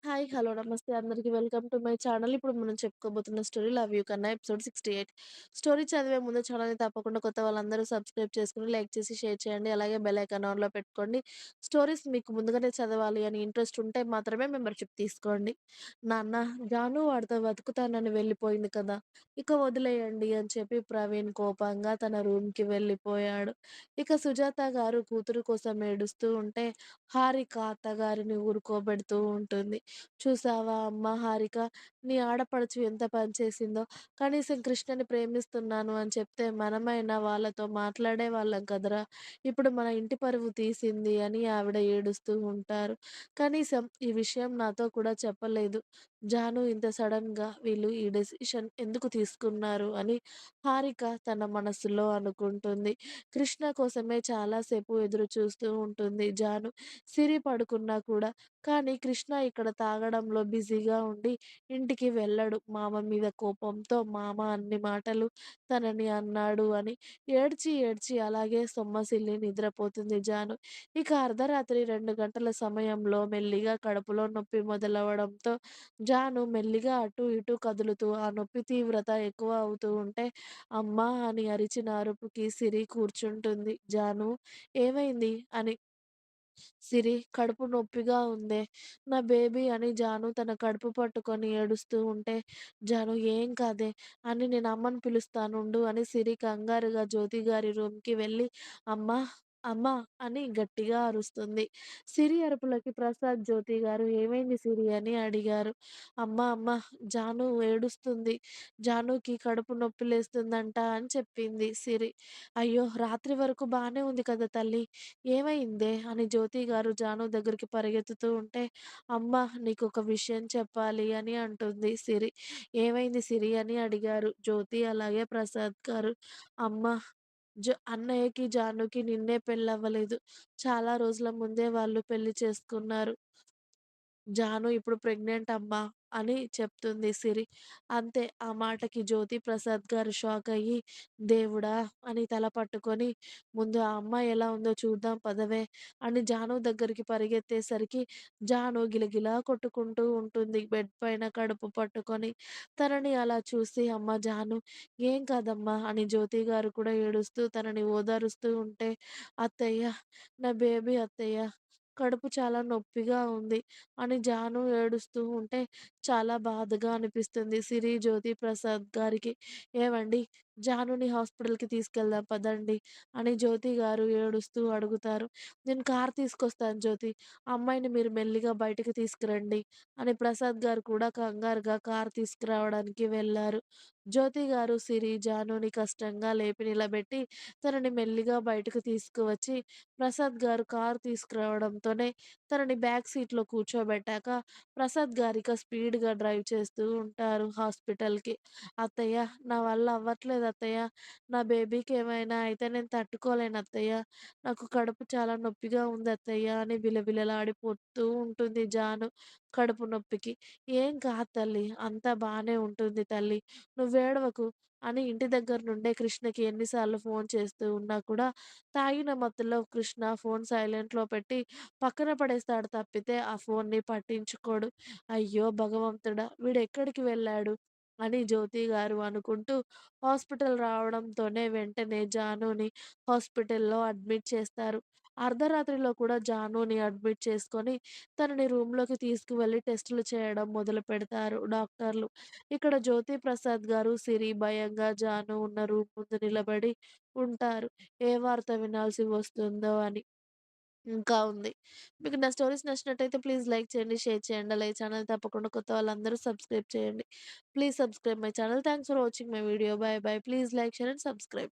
Hi. Hello. నమస్తే అందరికి. Welcome to my channel. ఇప్పుడు మనం చెప్పుకోబోతున్న స్టోరీ 'లవ్ యూ కన్నా' ఎపిసోడ్ 68. స్టోరీ చదివే ముందు ఛానల్‌ని తప్పకుండా కొత్త వాళ్ళందరూ సబ్స్క్రైబ్ చేసుకొని, లైక్ చేసి, షేర్ చేయండి. అలాగే బెల్ ఐకాన్ ఆన్‌లో పెట్టుకోండి. స్టోరీస్ మీకు ముందుగానే చదవాలి అని ఇంట్రెస్ట్ ఉంటే మాత్రమే మెంబర్‌షిప్ తీసుకోండి. నాన్న, జాను వాడితో బతుకుతానని వెళ్ళిపోయింది కదా! ఇక వదిలేయండి అని చెప్పి ప్రవీణ్ కోపంగా తన రూమ్‌కి వెళ్ళిపోయాడు. ఇక సుజాత గారు కూతురు కోసం ఏడుస్తూ ఉంటే, హారిక అత్తగారిని ఊరుకోబెడుతూ ఉంటుంది. చూసావా అమ్మా హారిక, నీ ఆడపడుచు ఎంత పని చేసిందో. కనీసం కృష్ణని ప్రేమిస్తున్నాను అని చెప్తే మనమైనా వాళ్ళతో మాట్లాడేవాళ్ళం కదరా! ఇప్పుడు మన ఇంటి పరువు తీసింది అని ఆవిడ ఏడుస్తూ ఉంటారు. కనీసం ఈ విషయం నాతో కూడా చెప్పలేదు. జాను ఇంత సడెన్‌గా వీళ్ళు ఈ డెసిషన్ ఎందుకు తీసుకున్నారు అని హారిక తన మనసులో అనుకుంటుంది. కృష్ణ కోసమే చాలా సేపు ఎదురు చూస్తూ ఉంటుంది జాను. సిరి పడుకున్నా కూడా. కానీ కృష్ణ ఇక్కడ తాగడంలో బిజీగా ఉండి ఇంటికి వెళ్ళడు. మామ మీద కోపంతో మామ అన్ని మాటలు తనని అన్నాడు అని ఏడ్చి ఏడ్చి అలాగే సొమ్మసిల్లి నిద్రపోతుంది జాను. ఇక అర్ధరాత్రి 2 గంటల సమయంలో మెల్లిగా కడుపులో నొప్పి మొదలవ్వడంతో జాను మెల్లిగా అటు ఇటు కదులుతూ ఆ నొప్పి తీవ్రత ఎక్కువ అవుతూ ఉంటే అమ్మా అని అరిచిన అరుపుకి సిరి కూర్చుంటుంది. జాను ఏమైంది అని సిరి కడుపు నొప్పిగా ఉందే. నా బేబీ అని జాను తన కడుపు పట్టుకొని ఏడుస్తూ ఉంటే, జాను ఏం కాదే అని నేను అమ్మని పిలుస్తానుండు అని సిరి కంగారుగా జ్యోతి గారి రూమ్‌కి వెళ్ళి అమ్మా! అమ్మా! అని గట్టిగా అరుస్తుంది. సిరి అరుపులకి ప్రసాద్, జ్యోతి గారు ఏమైంది సిరి అని అడిగారు. అమ్మ జాను ఏడుస్తుంది. జానుకి కడుపు నొప్పి లేస్తుందంట అని చెప్పింది సిరి. అయ్యో! రాత్రి వరకు బానే ఉంది కదా తల్లి! ఏమైందే? అని జ్యోతి గారు జాను దగ్గరికి పరిగెత్తుతూ ఉంటే, అమ్మ నీకొక విషయం చెప్పాలి అని అంటుంది సిరి. ఏమైంది సిరి అని అడిగారు జ్యోతి అలాగే ప్రసాద్ గారు. అమ్మ అన్నయ్యకి, జానుకి నిన్నే పెళ్ళవ్వలేదు. చాలా రోజుల ముందే వాళ్ళు పెళ్లి చేసుకున్నారు. జాను ఇప్పుడు ప్రెగ్నెంట్ అమ్మా అని చెప్తుంది సిరి. అంతే ఆ మాటకి జ్యోతి ప్రసాద్ గారు షాక్ అయ్యి, దేవుడా! అని తల పట్టుకొని, ముందు ఆ అమ్మాయి ఎలా ఉందో చూద్దాం పదవే అని జాను దగ్గరికి పరిగెత్తేసరికి జాను గిలగిలా కొట్టుకుంటూ ఉంటుంది బెడ్ పైన కడుపు పట్టుకొని. తనని అలా చూసి అమ్మ జాను ఏం కాదమ్మా అని జ్యోతి గారు కూడా ఏడుస్తూ తనని ఓదారుస్తూ ఉంటే, అత్తయ్య నా బేబీ అత్తయ్య కడుపు చాలా నొప్పిగా ఉంది. అని జాను ఏడుస్తూ ఉంటే చాలా బాధగా అనిపిస్తుంది సిరి, జ్యోతి ప్రసాద్ గారికి. ఏవండీ జానుని హాస్పిటల్‌కి తీసుకెళ్దాం పదండి అని జ్యోతి గారు ఏడుస్తూ అడుగుతారు. నేను కార్ తీసుకొస్తాను జ్యోతి. అమ్మాయిని మీరు మెల్లిగా బయటికి తీసుకురండి అని ప్రసాద్ గారు కూడా కంగారుగా కార్ తీసుకురావడానికి వెళ్లారు. జ్యోతి గారు సిరి, జానుని కష్టంగా లేపి నిలబెట్టి తనని మెల్లిగా బయటకు తీసుకువచ్చి ప్రసాద్ గారు కారు తీసుకురావడంతోనే తనని బ్యాక్ సీట్‌లో కూర్చోబెట్టాక, ప్రసాద్ గారిక స్పీడ్‌గా డ్రైవ్ చేస్తూ ఉంటారు హాస్పిటల్‌కి. "అత్తయ్య నా వల్ల అవ్వట్లేదు అత్తయ్య. నా బేబీకి ఏమైనా అయితే నేను తట్టుకోలేను అత్తయ్య. నాకు కడుపు చాలా నొప్పిగా ఉంది అత్తయ్య" అని విలవిలలాడిపోతూ ఉంటుంది జాను కడుపు నొప్పికి. "ఏం కాదు తల్లి. అంతా బానే ఉంటుంది తల్లి. నువ్వేడవకు" అని ఇంటి దగ్గర నుండే కృష్ణకి ఎన్ని సార్లు ఫోన్ చేస్తూ ఉన్నా కూడా తాగిన మత్తులో కృష్ణ ఫోన్ సైలెంట్‌లో పెట్టి పక్కన పడేస్తాడు తప్పితే ఆ ఫోన్‌ని పట్టించుకోడు. అయ్యో భగవంతుడా! వీడెక్కడికి వెళ్ళాడు? అని జ్యోతి గారు అనుకుంటూ హాస్పిటల్ రావడంతోనే వెంటనే జానుని హాస్పిటల్‌లో అడ్మిట్ చేస్తారు. అర్ధరాత్రిలో కూడా జానుని అడ్మిట్ చేసుకొని తనని రూమ్‌లోకి తీసుకువెళ్ళి టెస్టులు చేయడం మొదలుపెడతారు డాక్టర్లు. ఇక్కడ జ్యోతి ప్రసాద్ గారు, సిరి భయంగా జాను ఉన్న రూమ్ ముందు నిలబడి ఉంటారు. ఏ వార్త వినాల్సి వస్తుందో అని. ఇంకా ఉంది. మీకు నా స్టోరీస్ నచ్చినట్టయితే ప్లీజ్ లైక్ చేయండి, షేర్ చేయండి. అలాగే ఛానల్ తప్పకుండా కొత్త వాళ్ళందరూ సబ్స్క్రైబ్ చేయండి. Please subscribe my channel. Thanks for watching my video. By by. Please like, share and subscribe.